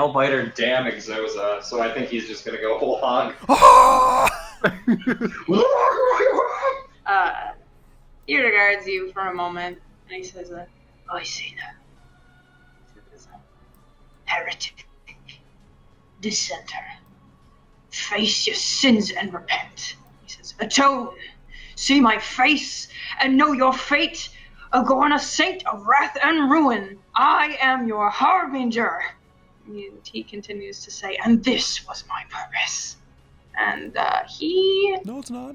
nail-biter, damn Exosa, so I think he's just gonna go whole hog. He regards you for a moment, and he says, I see now. Heretic. Dissenter. Face your sins and repent. He says, atone. See my face and know your fate. Agorna, saint of wrath and ruin. I am your harbinger. And he continues to say, and this was my purpose. And he... No, it's not.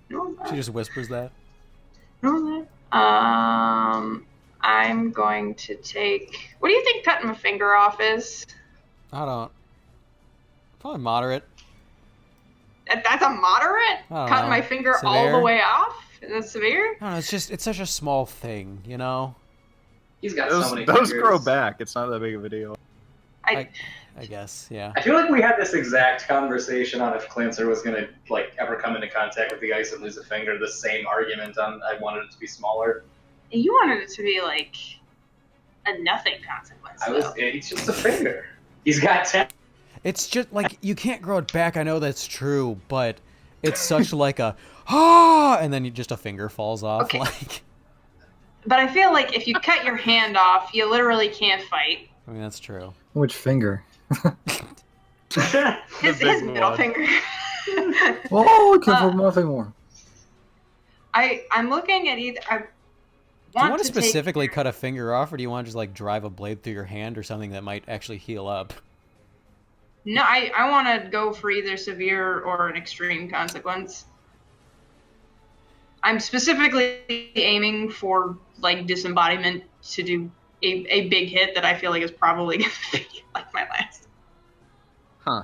No, it's not. She just whispers that. No, I'm going to take... What do you think cutting my finger off is? I don't... Probably moderate. That's a moderate? Cutting my finger severe? All the way off? Is that severe? I don't know, it's such a small thing, you know? He's got those, so many those fingers. grow back. It's not that big of a deal. I guess, yeah. I feel like we had this exact conversation on if Clancer was gonna ever come into contact with the ice and lose a finger. The same argument on I wanted it to be smaller. You wanted it to be like a nothing consequence. It's just a finger. He's got 10. It's just like you can't grow it back. I know that's true, but it's such like a and then just a finger falls off. Okay. Like. But I feel like if you cut your hand off, you literally can't fight. I mean, that's true. Which finger? his middle finger. Oh, I can't for nothing more. I'm looking at either. Do you want to specifically cut a finger off, or do you want to just like drive a blade through your hand or something that might actually heal up? No, I want to go for either severe or an extreme consequence. I'm specifically aiming for like disembodiment to do a big hit that I feel like is probably going to be like my last. Huh.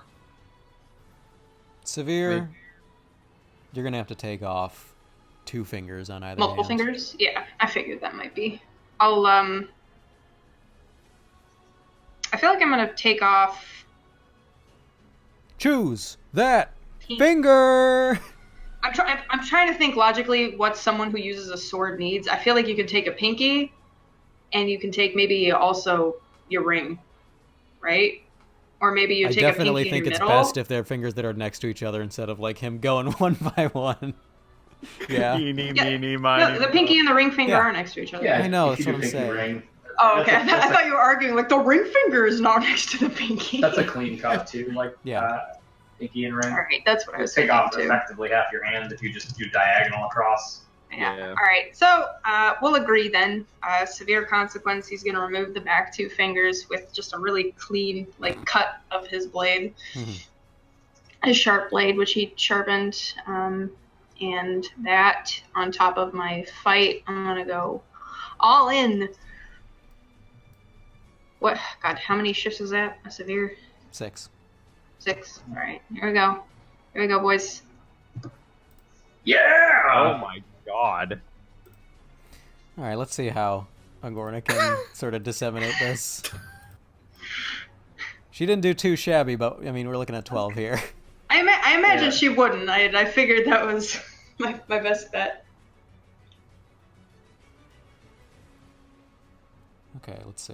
Severe, you're going to have to take off 2 fingers on either Multiple hand. fingers? Yeah, I figured that might be. I feel like I'm going to take off... Choose that finger! I'm trying to think logically what someone who uses a sword needs. I feel like you can take a pinky, and you can take maybe also your ring, right? Or maybe you take a pinky in your middle. I definitely think it's best if they're fingers that are next to each other instead of like him going one by one. Yeah. Eeny, meeny, miny. No, the pinky and the ring finger are next to each other. Yeah, I know, if that's you what do I'm pinky saying. ring. Oh, okay. I thought you were arguing like the ring finger is not next to the pinky. That's a clean cut too, Yeah. Pinky and ring. All right, that's what I was Take thinking off too. effectively half your hand if you just do diagonal across. Yeah. All right. So we'll agree then. Severe consequence. He's going to remove the back 2 fingers with just a really clean like cut of his blade, a sharp blade which he sharpened, and that on top of my fight. I'm going to go all in. What? God, how many shifts is that? A severe? 6. 6. All right. Here we go. Here we go, boys. Yeah! Oh my god. Alright, let's see how Agorna can sort of disseminate this. She didn't do too shabby, but I mean, we're looking at 12 here. I imagine she wouldn't. I figured that was my best bet. Okay, let's see.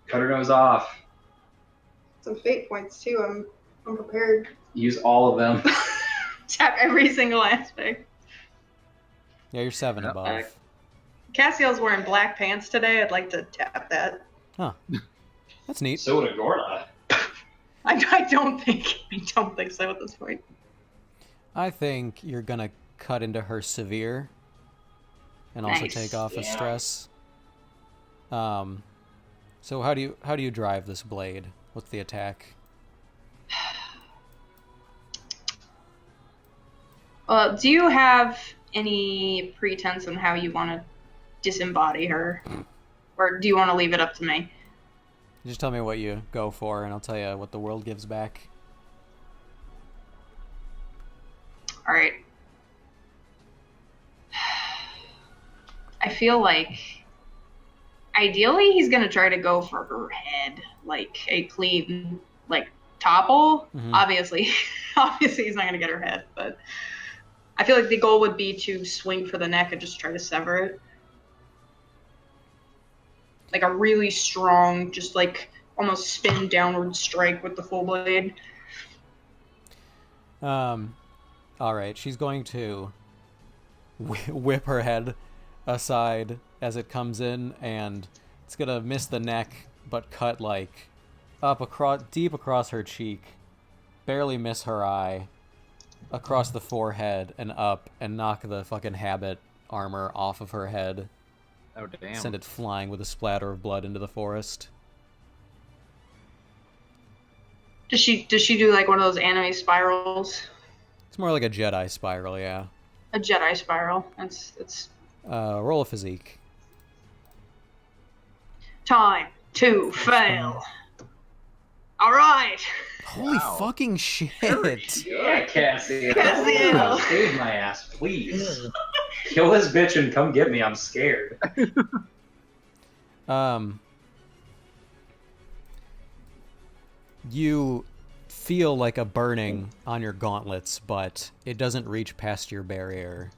Cut her nose off. Some fate points too. I'm prepared. Use all of them. Tap every single aspect. Yeah, you're 7 above. Cassiel's wearing black pants today. I'd like to tap that. Huh. That's neat. So would Agorna. I don't think so at this point. I think you're gonna cut into her severe and also Nice. take off a Yeah. stress. So how do you drive this blade? What's the attack? Well, do you have any pretense on how you want to disembody her? Or do you want to leave it up to me? Just tell me what you go for, and I'll tell you what the world gives back. All right. I feel like ideally he's going to try to go for her head, like a clean, like, topple. Obviously he's not going to get her head, but I feel like the goal would be to swing for the neck and just try to sever it. Like a really strong, just like almost spin downward strike with the full blade. Alright, she's going to whip her head aside as it comes in, and it's gonna miss the neck, but cut like up across, deep across her cheek, barely miss her eye, across the forehead and up, and knock the fucking habit armor off of her head. Oh damn. Send it flying with a splatter of blood into the forest. Does she do like one of those anime spirals? It's more like a Jedi spiral, yeah. A Jedi spiral. It's Roll a physique. time to fail. All right. Holy Wow. fucking shit! Yeah, Cassie. Cassiel. Save my ass, please. Kill this bitch and come get me. I'm scared. You feel like a burning on your gauntlets, but it doesn't reach past your barrier.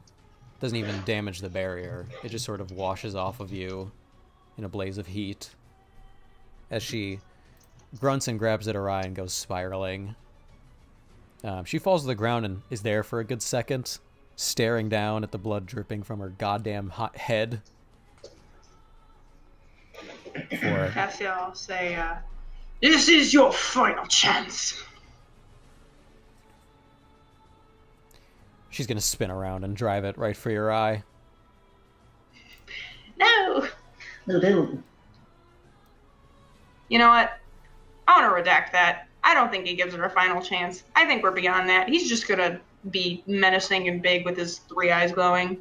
Doesn't even damage the barrier. It just sort of washes off of you in a blaze of heat as she grunts and grabs at her eye and goes spiraling. She falls to the ground and is there for a good second, staring down at the blood dripping from her goddamn hot head. For Cassiel, say, this is your final chance. she's gonna spin around and drive it right for your eye. No. No. You know what? I want to redact that. I don't think he gives her a final chance. I think we're beyond that. He's just gonna be menacing and big with his 3 eyes glowing.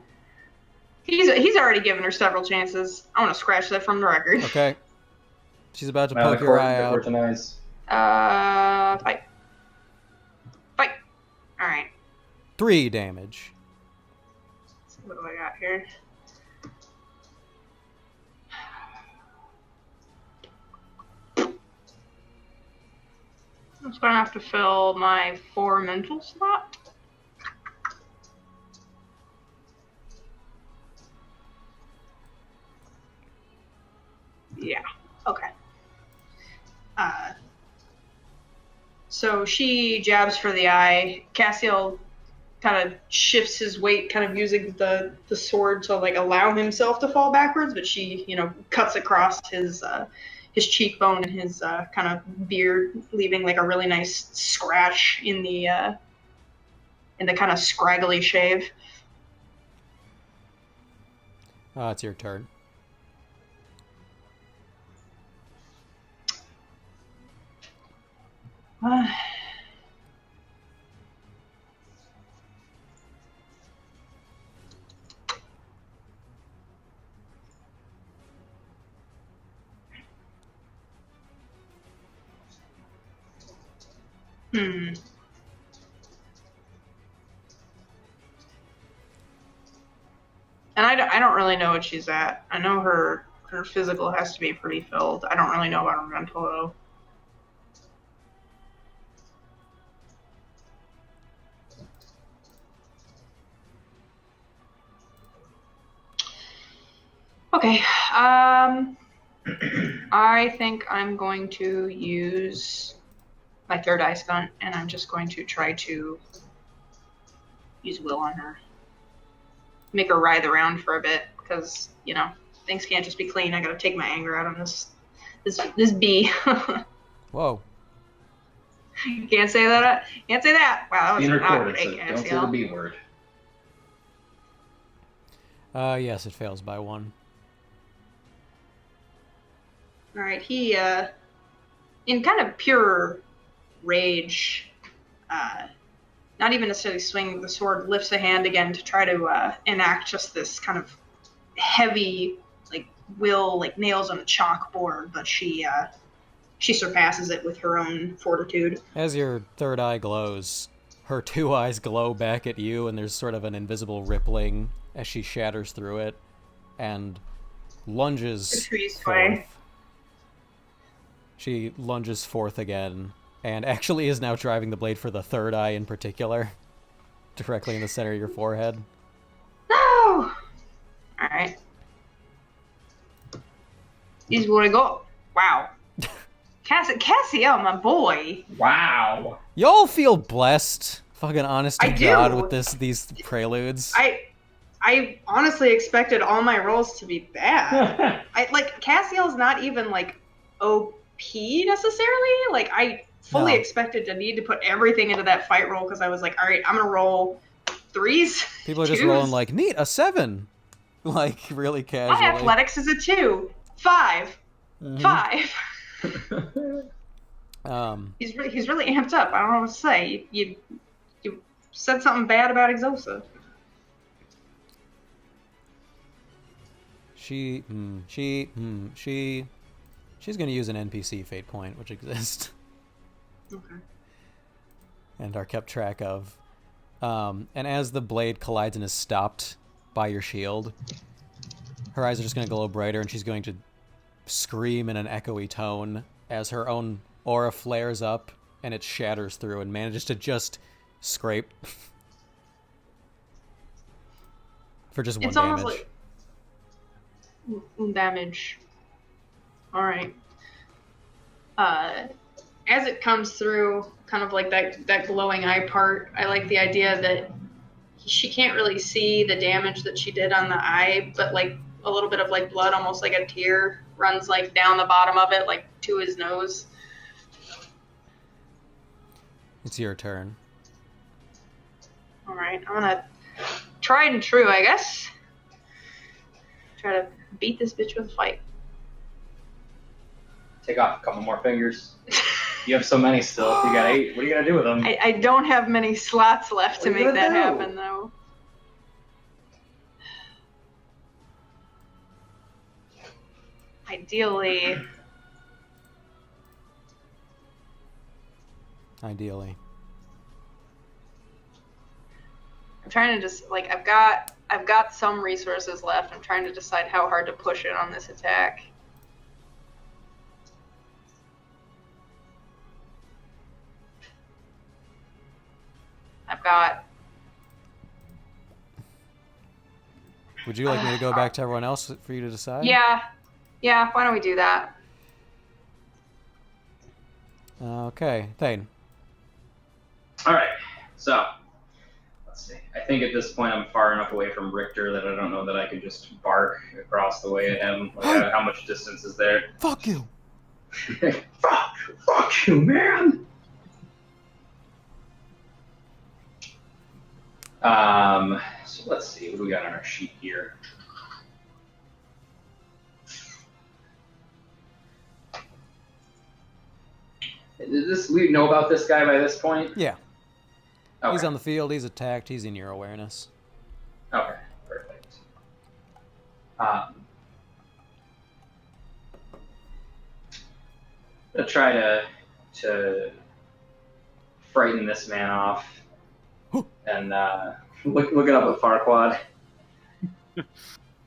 He's already given her several chances. I want to scratch that from the record. Okay. She's about to poke your eye out. Fight. Fight. All right. 3 damage. What do I got here? I'm just gonna have to fill my 4 mental slot. Yeah. Okay. So she jabs for the eye. Cassiel kind of shifts his weight, kind of using the sword to like allow himself to fall backwards, but she, cuts across his cheekbone and his kind of beard, leaving like a really nice scratch in the kind of scraggly shave. It's your turn. And I don't really know what she's at. I know her physical has to be pretty filled. I don't really know about her mental though. Okay. I think I'm going to use my 3rd eye stunt, and I'm just going to try to use will on her. Make her writhe around for a bit, because, things can't just be clean. I gotta take my anger out on this bee. Whoa. You can't say that. Can't say that. Wow, that was Being not recorded, great, so don't say the B word. Yes, it fails by 1. All right, he, in kind of pure rage, not even necessarily swinging the sword, lifts a hand again to try to enact just this kind of heavy, like will, like nails on a chalkboard, but she surpasses it with her own fortitude. As your 3rd eye glows, her 2 eyes glow back at you, and there's sort of an invisible rippling as she shatters through it and lunges forth. She lunges forth again, and actually is now driving the blade for the 3rd eye in particular, directly in the center of your forehead. No! Alright. This is what I got. Wow. Cassiel, my boy. Wow. Y'all feel blessed. Fucking honest to I God do. with these preludes. I honestly expected all my rolls to be bad. Cassiel's not even like OP necessarily. Like I fully No. expected to need to put everything into that fight roll because I was like, all right, I'm gonna roll 3s. People are just 2s. rolling like, neat, a 7. Like, really casually. My athletics is a 2. 5. Mhm. 5. He's really amped up. I don't know what to say. You said something bad about Exosa. She's gonna use an NPC fate point, which exists. Okay. And are kept track of. And as the blade collides and is stopped by your shield, her eyes are just going to glow brighter, and she's going to scream in an echoey tone as her own aura flares up and it shatters through and manages to just scrape for just 1 It's damage. almost like damage. All right. As it comes through, kind of like that glowing eye part, I like the idea that she can't really see the damage that she did on the eye, but like a little bit of like blood, almost like a tear, runs like down the bottom of it, like to his nose. It's your turn. All right, I'm gonna tried and true, I guess. Try to beat this bitch with a fight. Take off a couple more fingers. You have so many still. If you got 8, what are you gonna do with them? I don't have many slots left to What are you make that gonna do? happen, though. Ideally, I'm trying to just like I've got some resources left. I'm trying to decide how hard to push it on this attack. I've got. Would you like me to go back to everyone else for you to decide? Yeah. Why don't we do that? Okay, Thane. All right. So let's see. I think at this point I'm far enough away from Richter that I don't know that I could just bark across the way at him. Like, how much distance is there? Fuck you. Fuck you, man. So let's see. What do we got on our sheet here? We know about this guy by this point? Yeah. Okay. He's on the field, he's attacked, he's in your awareness. Okay, perfect. I'll try to frighten this man off and look it up at Farquaad.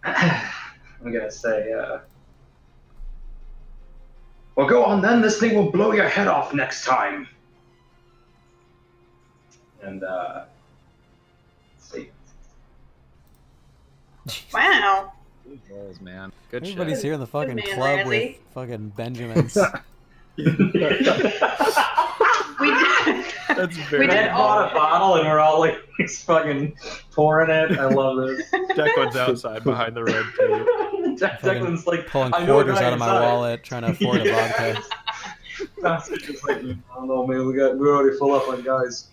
I'm gonna say, well, go on then. This thing will blow your head off next time. And let's see. Wow. Good rolls, man. Good Everybody's shit. here in the fucking man, club Riley. with fucking Benjamins. We did. That's We very. did Ed bought a bottle and we're all like fucking pouring it. I love this. Declan's outside behind the red tape. Declan's like Pulling I know a quarters guy out of my inside. wallet, trying to afford a vodka. That's just like, I don't know, man. We're already full up on guys.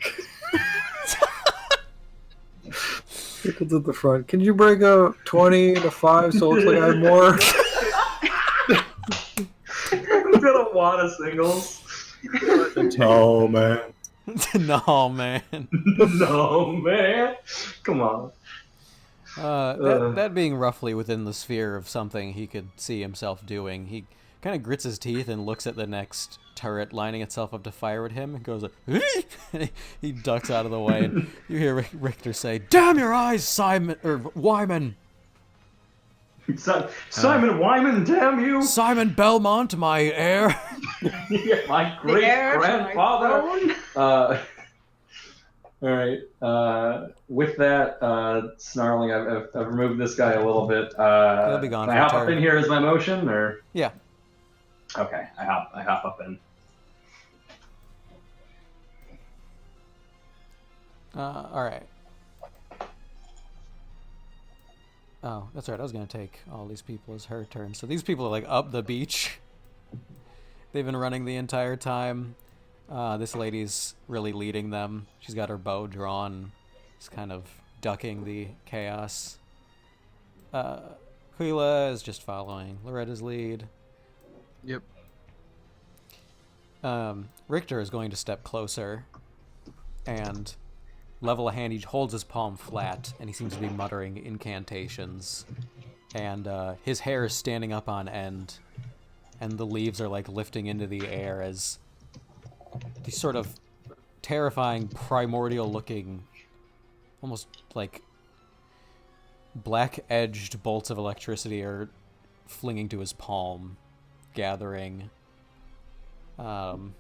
Pickles at the front. Can you break a 20 to 5 so it looks like I have more? We've got a wad of singles. No, man. No, man. No, man. Come on. That being roughly within the sphere of something he could see himself doing, he kind of grits his teeth and looks at the next turret lining itself up to fire at him and goes like, he ducks out of the way, and you hear Richter say, "Damn your eyes, Simon, or Wyman! Simon Wyman, damn you! Simon Belmont, my heir!" My The heir to my great-grandfather. throne. All right. With that, snarling, I've removed this guy a little bit. He'll be gone Can for I a hop up turn. in here as my motion, or? Yeah. Okay, I hop up in. All right. Oh, that's right. I was gonna take all these people as her turn. So these people are like up the beach. They've been running the entire time. This lady's really leading them. She's got her bow drawn. She's kind of ducking the chaos. Quila is just following Loretta's lead. Yep. Richter is going to step closer and level a hand. He holds his palm flat and he seems to be muttering incantations. And his hair is standing up on end, and the leaves are like lifting into the air as these sort of terrifying, primordial looking, almost like black edged bolts of electricity are flinging to his palm, gathering. And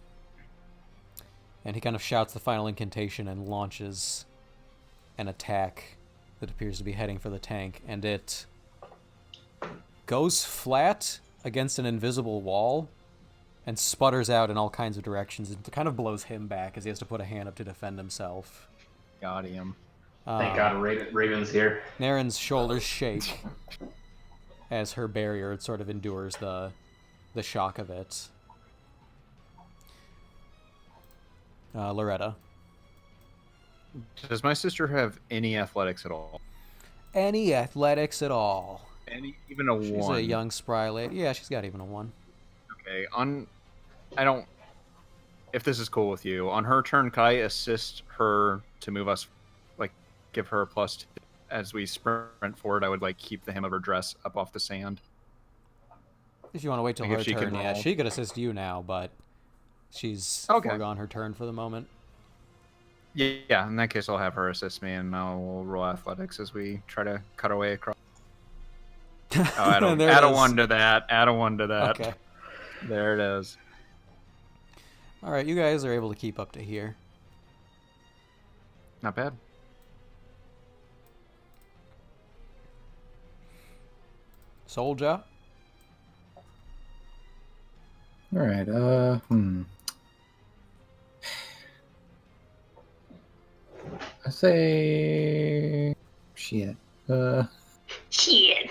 he kind of shouts the final incantation and launches an attack that appears to be heading for the tank, and it goes flat against an invisible wall and sputters out in all kinds of directions. It kind of blows him back as he has to put a hand up to defend himself. Got him. Thank God Raven's here. Naren's shoulders shake as her barrier sort of endures the shock of it. Loretta. Does my sister have any athletics at all? Any athletics at all? Even a She's 1? a young, spry lady. Yeah, she's got even a 1. Okay. I don't. If this is cool with you, on her turn, can I assist her to move us, like, give her a +2 as we sprint forward? I would like keep the hem of her dress up off the sand. If you want to wait till Like, her if she turn, can yeah, roll. she could assist you now, but she's Okay. foregone her turn for the moment. Yeah, in that case, I'll have her assist me, and I'll roll athletics as we try to cut our way across. Oh, add a, There it add a is. 1 to that. Add a 1 to that. Okay. There it is. All right, you guys are able to keep up to here. Not bad. Soldier. All right. I say shit. Shit.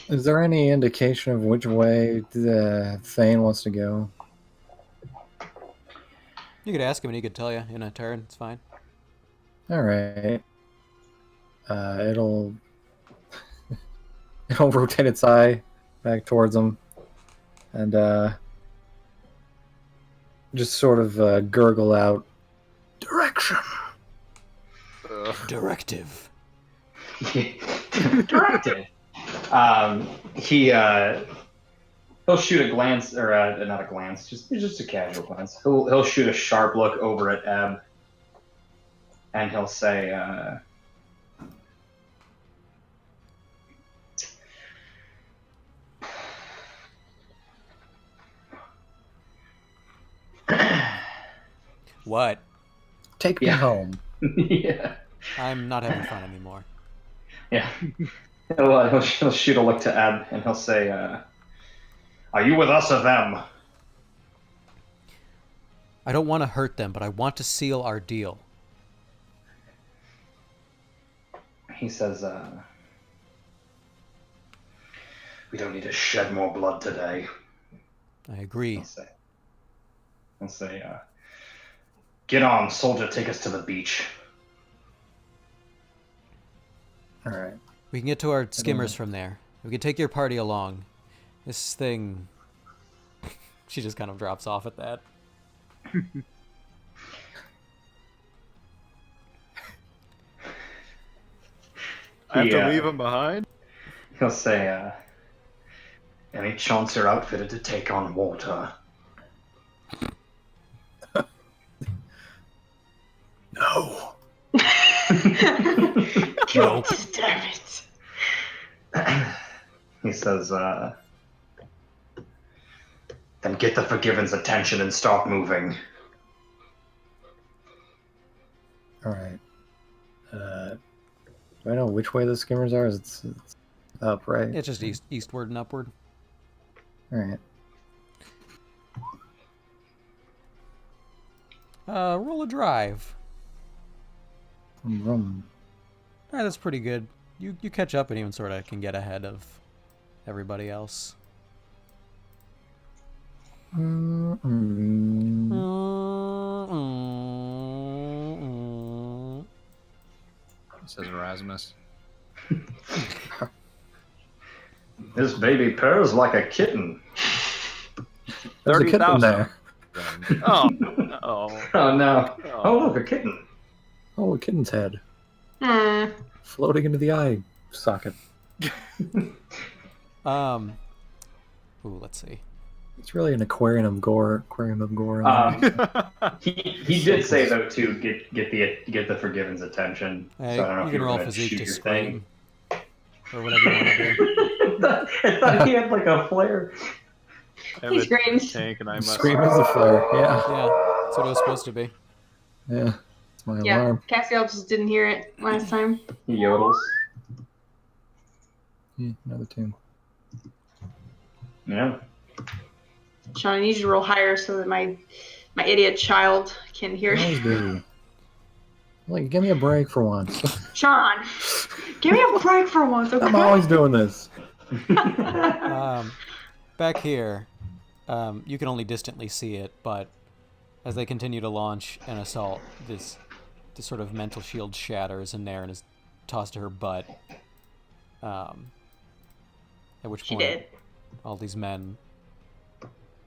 Is there any indication of which way the Thane wants to go? You could ask him and he could tell you in a turn. It's fine. All right. It'll rotate its eye back towards him, and just sort of gurgle out direction. Directive. Directed. He'll shoot a glance, or not a glance, just a casual glance. He'll shoot a sharp look over at Ebb, and he'll say, What? Take me home. yeah, I'm not having fun anymore. yeah. He'll shoot a look to Ebb, and he'll say, "Are you with us or them?" I don't want to hurt them, but I want to seal our deal. He says, "We don't need to shed more blood today." I agree. He'll say, "Get on, soldier, take us to the beach." All right. We can get to our skimmers from there. We can take your party along. This thing... She just kind of drops off at that. I have to leave him behind? He'll say, "Any chance you're outfitted to take on water?" No. God damn it. He says, "Then get the Forgiven's attention and start moving." All right. Do I know which way the skimmers are? It's up, right? It's just eastward and upward. All right. Roll a drive. Vroom. All right, that's pretty good. You catch up and even sort of can get ahead of everybody else. Says Erasmus. This baby purrs like a kitten. There's a kitten 30,000. there. Oh. Oh no! Oh look, a kitten. Oh, a kitten's head Hmm. floating into the eye socket. Ooh, let's see. It's really an aquarium of gore. He did say though to get the Forgiven's attention. Hey, So I don't know you if can you roll were gonna physique shoot to your scream. thing. Or whatever you want to do. I thought he had like a flare. I have He a screams. tank and I must. Scream is a flare. Yeah. Yeah, that's what it was supposed to be. Yeah. It's my Yeah, alarm. Cassiel just didn't hear it last time. He yodels. Another tune. Yeah. Sean, I need you to roll higher so that my idiot child can hear I always it. do. Like, give me a break for once. Sean, give me a break for once, okay? I'm always doing this. Back here, you can only distantly see it, but as they continue to launch an assault, this sort of mental shield shatters in there and is tossed to her butt. At which She point, did. all these men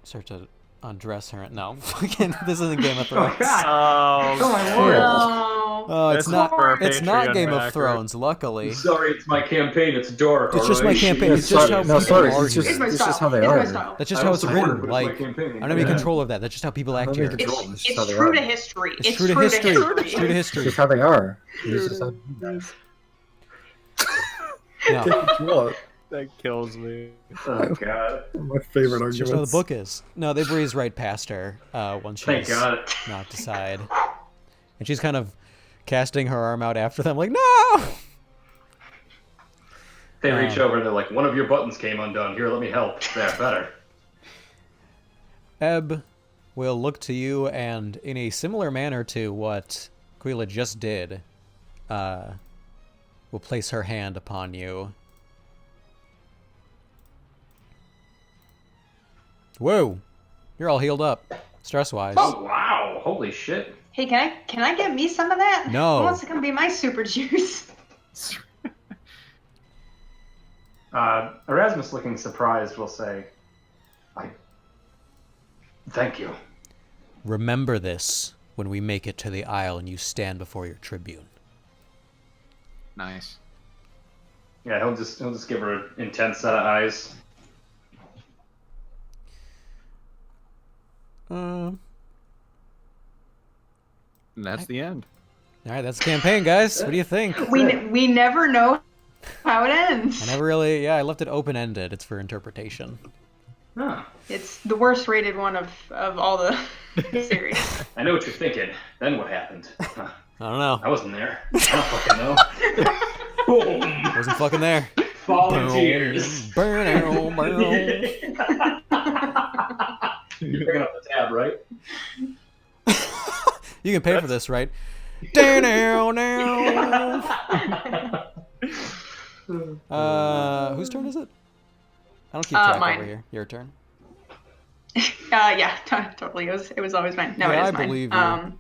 start to undress her. No, fucking, this isn't Game of Thrones. Oh, my lord. No. Oh, it's That's not. for our It's not Patreon Game of backer. Thrones. Luckily, Sorry, it's my campaign. It's dark. it's just my alright? campaign. It's just how No, people sorry, are it's here. just- It's my It's style. just how they it's are. my style. That's just I how don't it's support it, written. but it's my Like, campaign. I don't have any Yeah. control of that. That's just how people act I'm here. in control. It's just how It's they true are. to history. It's true to history. It's true to It's history. just how they are. It's just how No, take what you want. that kills me. Oh god. My favorite it's just how the arguments. book is. No, they breeze right past her once Thank she's God. knocked aside, and she's kind of casting her arm out after them, like, no. They reach over and they're like, one of your buttons came undone. Here, let me help. There, better. Ebb will look to you and, in a similar manner to what Quila just did, will place her hand upon you. Whoa! You're all healed up, stress-wise. Oh wow! Holy shit! Hey, can I get me some of that? No. Who wants to come be my super juice? Erasmus, looking surprised, will say, thank you. Remember this when we make it to the Isle and you stand before your tribune. Nice. Yeah, he'll just give her an intense set of eyes. And that's the end. All right, that's the campaign, guys. What do you think? We never know how it ends. I never really, I left it open-ended. It's for interpretation. Huh. It's the worst rated one of all the series. I know what you're thinking. Then what happened? Huh. I don't know. I wasn't there. I don't fucking know. Wasn't fucking there. Volunteers. Burn, burn. You're picking up the tab, right? You can pay for this, right? Down, now. Whose turn is it? I don't keep track Mine. over here. Your turn. Yeah, totally. It was always mine. No, Yeah, it is I mine. believe you.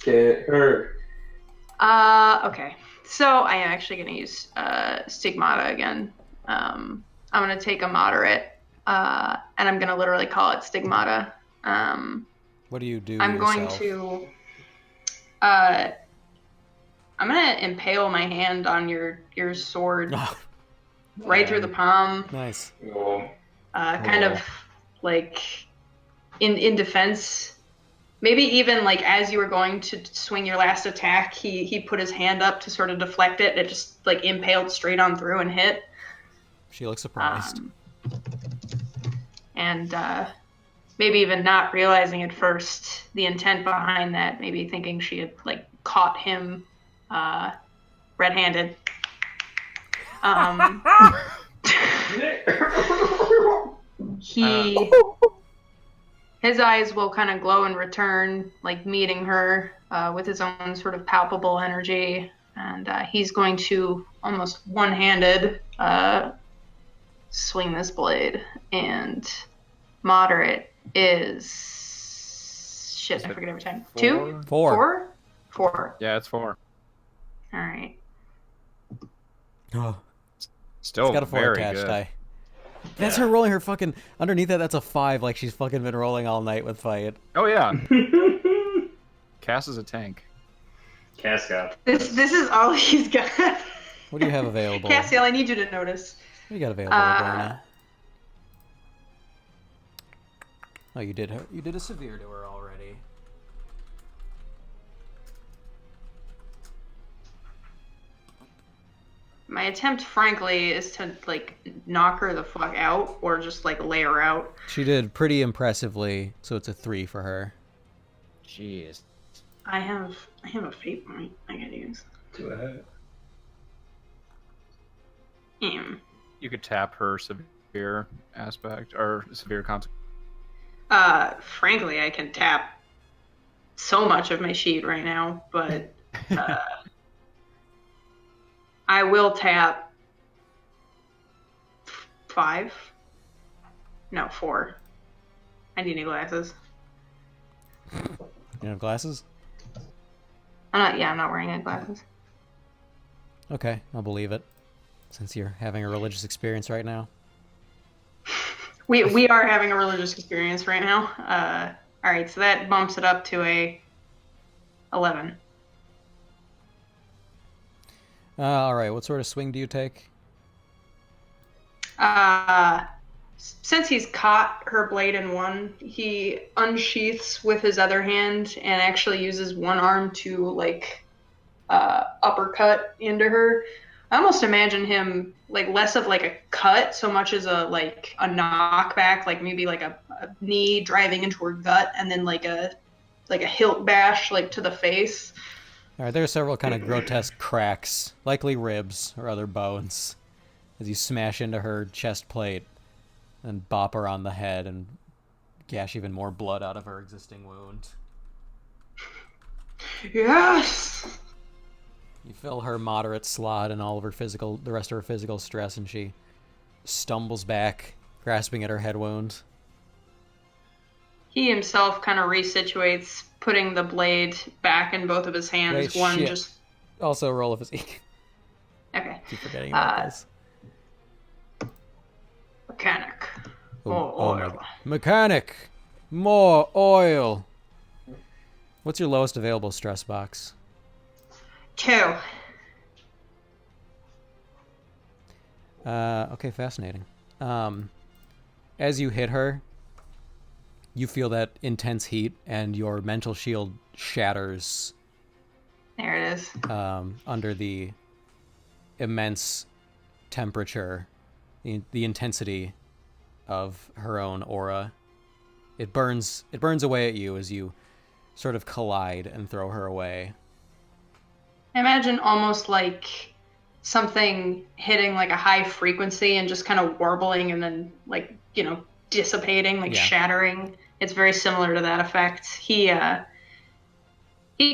Get her. Okay. So I am actually going to use Stigmata again. I'm going to take a moderate, and I'm going to literally call it Stigmata. What do you do? I'm going yourself? to. I'm going to impale my hand on your sword right through the palm. Nice. Oh. Kind of like in defense. Maybe even like as you were going to swing your last attack, he put his hand up to sort of deflect it. It just like impaled straight on through and hit. She looks surprised. And maybe even not realizing at first the intent behind that. Maybe thinking she had like caught him red-handed. Um, he his eyes will kind of glow in return, like meeting her with his own sort of palpable energy, and he's going to almost one-handed swing this blade. And moderate is shit. I forget every time. 2, 4. 4. Yeah, it's 4. All right. Oh, Still it's got a 4 very attached good. die. That's her rolling her fucking underneath that. That's a 5, like she's fucking been rolling all night with fight. Oh yeah, Cass is a tank. Cass got This is all he's got. What do you have available? Cassiel, I need you to notice. What do you got available, Berna? Oh, you did a severe to her already. My attempt, frankly, is to like knock her the fuck out, or just like lay her out. She did pretty impressively, so it's a 3 for her. Jeez. I have a fate point I gotta use. Do it. You could tap her severe aspect or severe consequence. Frankly, I can tap so much of my sheet right now, but I will tap 5. No, 4. I need new glasses. You have glasses? I'm not wearing any glasses. Okay, I'll believe it. Since you're having a religious experience right now. We are having a religious experience right now. All right, so that bumps it up to a 11. All right, what sort of swing do you take? Since he's caught her blade in one, he unsheaths with his other hand and actually uses one arm to like uppercut into her. I almost imagine him like less of like a cut so much as a knockback, like maybe like a knee driving into her gut, and then like a hilt bash like to the face. All right, there are several kind of grotesque cracks, likely ribs or other bones, as you smash into her chest plate and bop her on the head and gash even more blood out of her existing wound. Yes. You fill her moderate slot and all of the rest of her physical stress, and she stumbles back, grasping at her head wound. He himself kind of resituates, putting the blade back in both of his hands. Wait, one shit. just Also roll a physique. okay. Keep forgetting about this. Mechanic. Oh, More oh my oil. God. Mechanic! More oil! What's your lowest available stress box? 2. Okay, fascinating. As you hit her, you feel that intense heat, and your mental shield shatters There it is. under the immense temperature, the intensity of her own aura. It burns away at you as you sort of collide and throw her away. Imagine almost like something hitting like a high frequency and just kind of warbling and then like, dissipating, like Yeah. shattering. It's very similar to that effect. He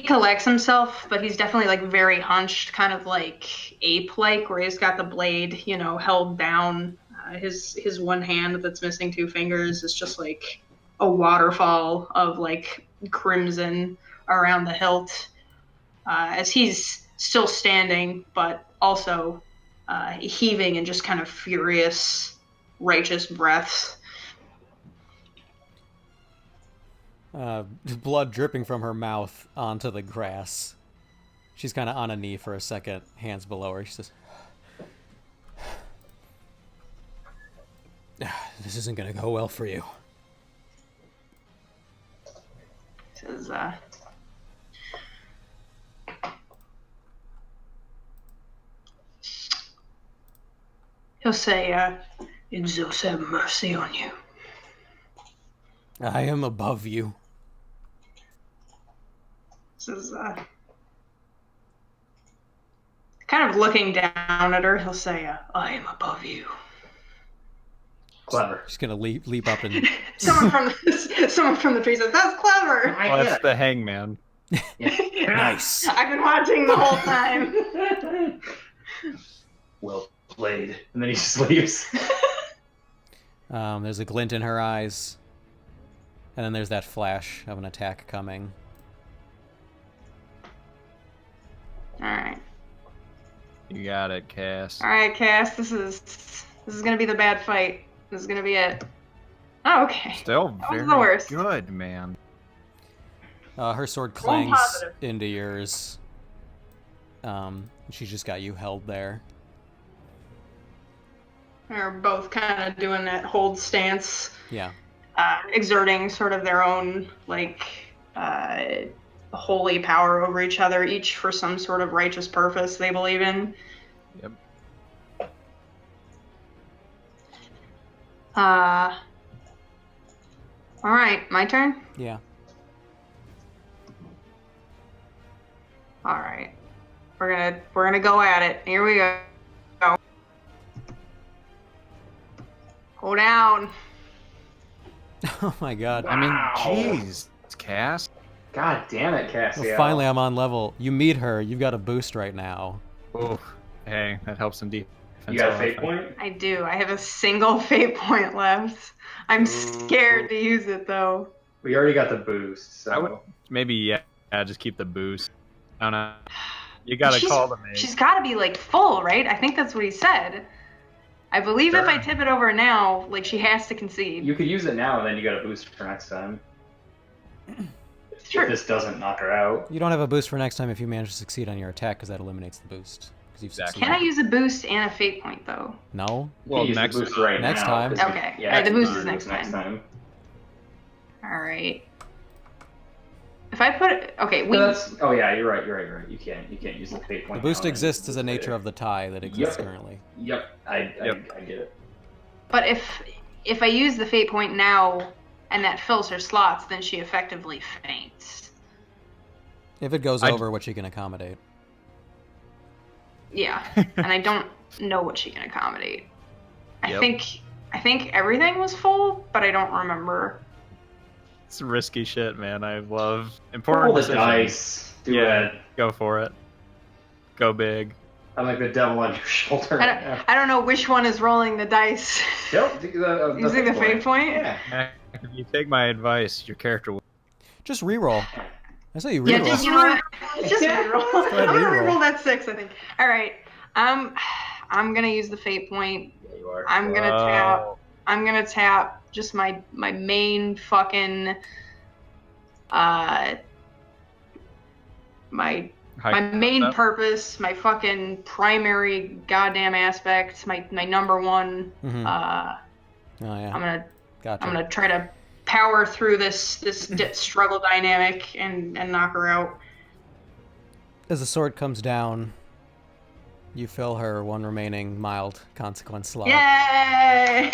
collects himself, but he's definitely like very hunched, kind of like ape-like, where he's got the blade, held down. His one hand that's missing 2 fingers is just like a waterfall of like crimson around the hilt. As he's still standing, but also heaving in just kind of furious, righteous breaths. Blood dripping from her mouth onto the grass. She's kind of on a knee for a second, hands below her. She says, "This isn't going to go well for you." Says, he'll say, Exosa have mercy on you. I am above you. Says, kind of looking down at her, he'll say, "I am above you." Clever. She's gonna leap up and someone from the tree says, "That's clever." Well, that's the hangman. nice. I've been watching the whole time. Well played. And then he just leaves. There's a glint in her eyes, and then there's that flash of an attack coming. All right. You got it, Cass. All right, Cass. This is gonna be the bad fight. This is gonna be it. Oh, okay. Still That was very the worst. good, man. Her sword Rolling clangs positive. into yours. She's just got you held there. They're both kind of doing that hold stance, Yeah. exerting sort of their own like holy power over each other, each for some sort of righteous purpose they believe in. Yep. All right, my turn. Yeah. All right, we're gonna go at it. Here we go. Go down. Oh my god. I mean, Wow. jeez, Cass. God damn it, Cassiel. Well, finally, I'm on level. You meet her. You've got a boost right now. Oh, hey, that helps in defense. You got a fate point? I do. I have a single fate point left. I'm scared to use it though. We already got the boost, so. I would maybe yeah, just keep the boost. I don't know. You gotta call the mate. She's got to be like full, right? I think that's what he said. I believe if I tip it over now, like she has to concede. You could use it now, and then you got a boost for next time. Sure. If this doesn't knock her out. You don't have a boost for next time if you manage to succeed on your attack, because that eliminates the boost. Because you've Exactly. Can I succeeded. use a boost and a fate point though? No? Well, You can use next the boost right next now, time. 'cause you- Okay. Yeah, Alright, the boost is it's next next time. time. All right. If I put it, okay, we. No, that's. Oh yeah, you're right. You can't use the fate The point. boost now, exists then as a use nature it. of the tie that exists Yep. currently. Yep, I get it. But if I use the fate point now and that fills her slots, then she effectively faints. If it goes I'd- over what she can accommodate. Yeah, and I don't know what she can accommodate. Yep. I think everything was full, but I don't remember. It's risky shit, man. I love Roll important the decisions. dice. Do Yeah. it. Go for it. Go big. I'm like the devil on your shoulder right now. I don't know which one is rolling the dice. Yep, Using the fate point? Yeah. If you take my advice, your character will. Just reroll. I say you Yeah, reroll. just reroll. Just Yeah. reroll. Go ahead, I'm gonna reroll. reroll that 6, I think. All right. I'm gonna use the fate point. Yeah, you are. I'm gonna tap. I'm gonna tap just my main fucking my main purpose, my fucking primary goddamn aspect, my number one. Mhm. Oh yeah. I'm Gotcha. gonna try to power through this struggle dynamic and knock her out. As the sword comes down, you fill her one remaining mild consequence slot. Yay!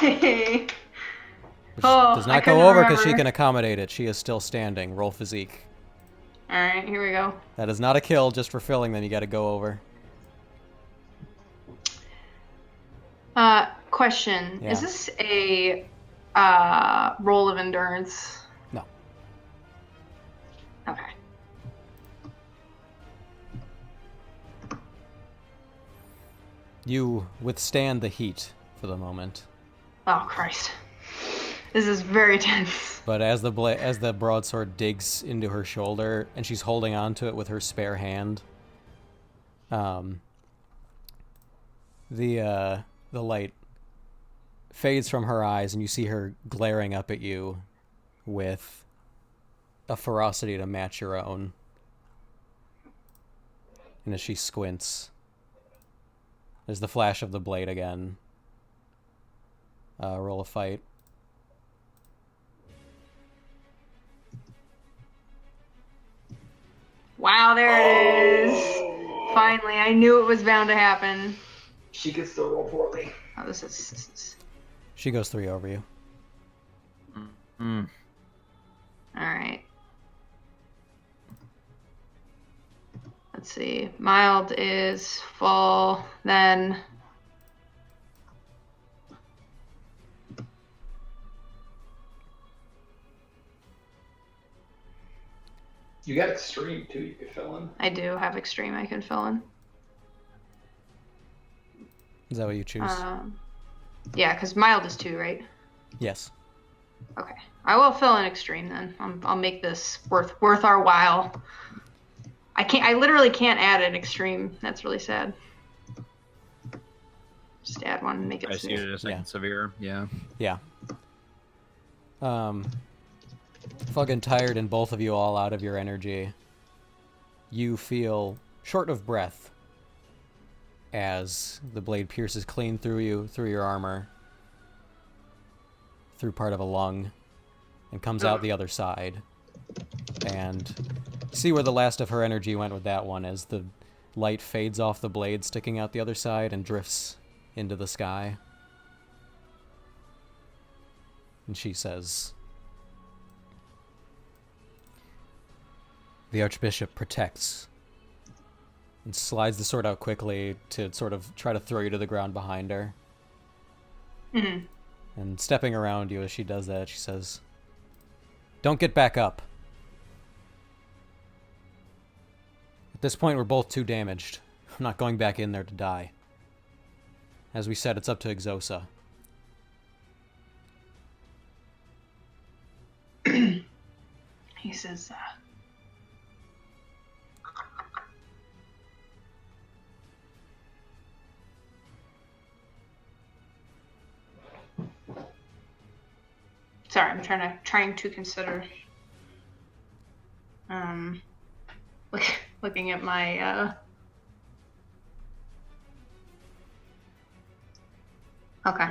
Which Oh, does I not couldn't go over because she remember. can accommodate it. She is still standing. Roll physique. All right, here we go. That is not a kill, just for filling, then you gotta go over. Question: Yeah. Is this a roll of endurance? No. Okay. You withstand the heat for the moment. Oh Christ. This is very tense. But as the broadsword digs into her shoulder and she's holding on to it with her spare hand, the light fades from her eyes and you see her glaring up at you with a ferocity to match your own. And as she squints, there's the flash of the blade again. Roll a fight. Wow, there it is. Finally, I knew it was bound to happen. She can still roll poorly. Oh, this is She goes 3 over you. Mm. all right. Let's see. Mild is full. Then You got extreme too. You could fill in. I do have extreme I can fill in. Is that what you choose? Yeah, because mild is 2, right? Yes. Okay. I will fill in extreme then. I'll make this worth our while. I literally can't add an extreme. That's really sad. Just add one and make it I see severe. it as like severe. Yeah. Yeah. Fucking tired and both of you all out of your energy. You feel short of breath as the blade pierces clean through you, through your armor, through part of a lung, and comes out the other side. And see where the last of her energy went with that one as the light fades off the blade sticking out the other side and drifts into the sky. And she says, "The Archbishop protects," and slides the sword out quickly to sort of try to throw you to the ground behind her. Mm-hmm. And stepping around you as she does that, she says, "Don't get back up. At this point, we're both too damaged. I'm not going back in there to die. As we said, it's up to Exosa." He says, sorry, I'm trying to consider looking at my okay.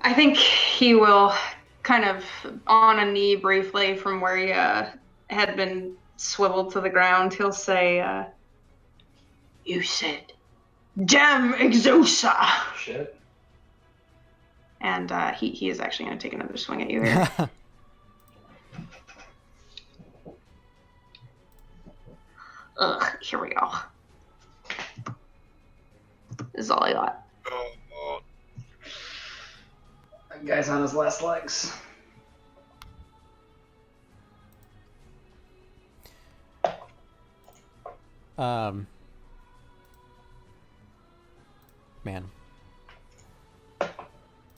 I think he will kind of on a knee briefly from where he had been swiveled to the ground. He'll say, "You said, damn Exosa!" Shit. And he is actually going to take another swing at you here. Ugh, here we go. This is all I got. That guy's on his last legs. Man.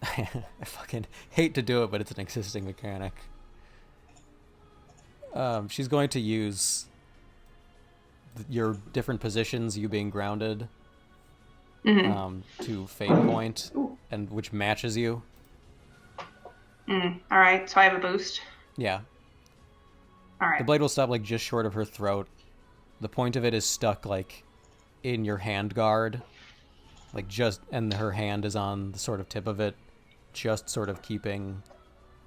I fucking hate to do it, but it's an existing mechanic. She's going to use your different positions, you being grounded, to fate point, and which matches you. Alright, so I have a boost. Yeah. Alright. The blade will stop like just short of her throat. The point of it is stuck like in your hand guard, like just, and her hand is on the sort of tip of it, just sort of keeping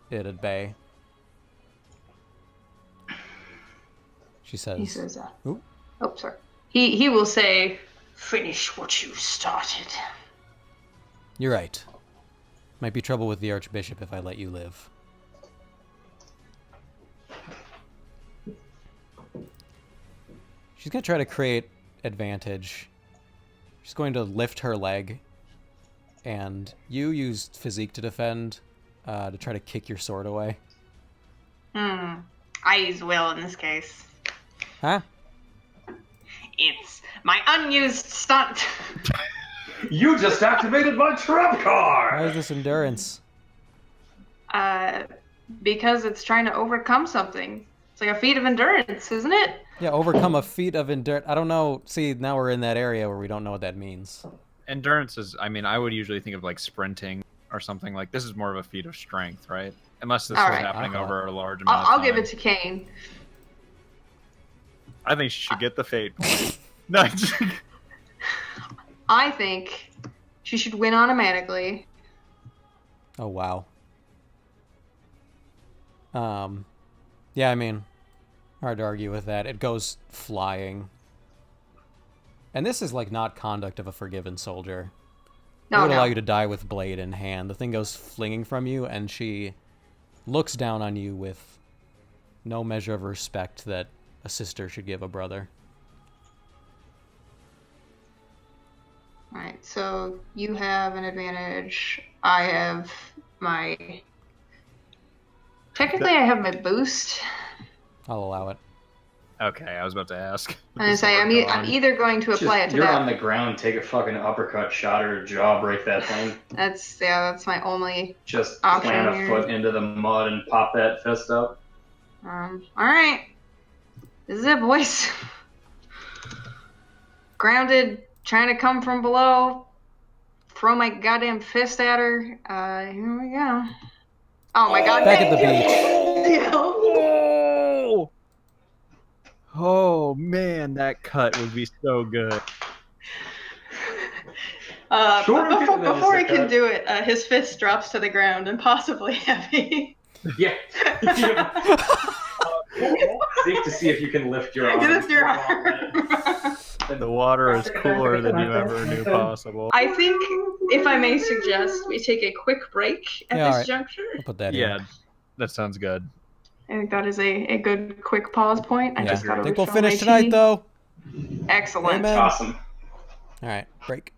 it at bay. She says, He says, Ooh. oh, sorry. He will say, finish what you started. "You're right. Might be trouble with the Archbishop if I let you live." She's going to try to create advantage. She's going to lift her leg, and you used physique to defend, to try to kick your sword away. I use will in this case. Huh? It's my unused stunt. You just activated my trap Why card! is this endurance? Because it's trying to overcome something. It's like a feat of endurance, isn't it? Yeah, overcome a feat of endurance. I don't know. See, now we're in that area where we don't know what that means. Endurance is, I mean, I would usually think of like sprinting or something. Like this is more of a feat of strength, right? Unless this All was right. happening Okay. over a large amount of I'll time. give it to Kane. I think she should get the fate point. No, I think she should win automatically. Oh, wow. Yeah, I mean, hard to argue with that. It goes flying. And this is like not conduct of a forgiven soldier. It No, would allow no. you to die with blade in hand. The thing goes flinging from you, and she looks down on you with no measure of respect that a sister should give a brother. Alright, so you have an advantage. I have my... Technically, I have my boost. I'll allow it. Okay, I was about to ask. I'm gonna say, I'm either going to apply it to you're that. on the ground, take a fucking uppercut shot or a jaw break that thing. That's my only Just option plant a here. foot into the mud and pop that fist up. Alright. This is it, boys. Grounded, trying to come from below. Throw my goddamn fist at her. Here we go. Oh my god. Back at the beach. Oh! Oh man, that cut would be so good. Before he can do it, his fist drops to the ground, impossibly heavy. Yeah. Safe to see if you can lift your arm. Lift your arm. The water is cooler than you ever knew possible. I think, if I may suggest, we take a quick break at Yeah, this alright. juncture. I'll put that Yeah, in. that sounds good. I think that is a good quick pause point. I Yeah. just got I to think we'll refill my finish tonight, tea. though. Excellent. Amen. Awesome. All right, break.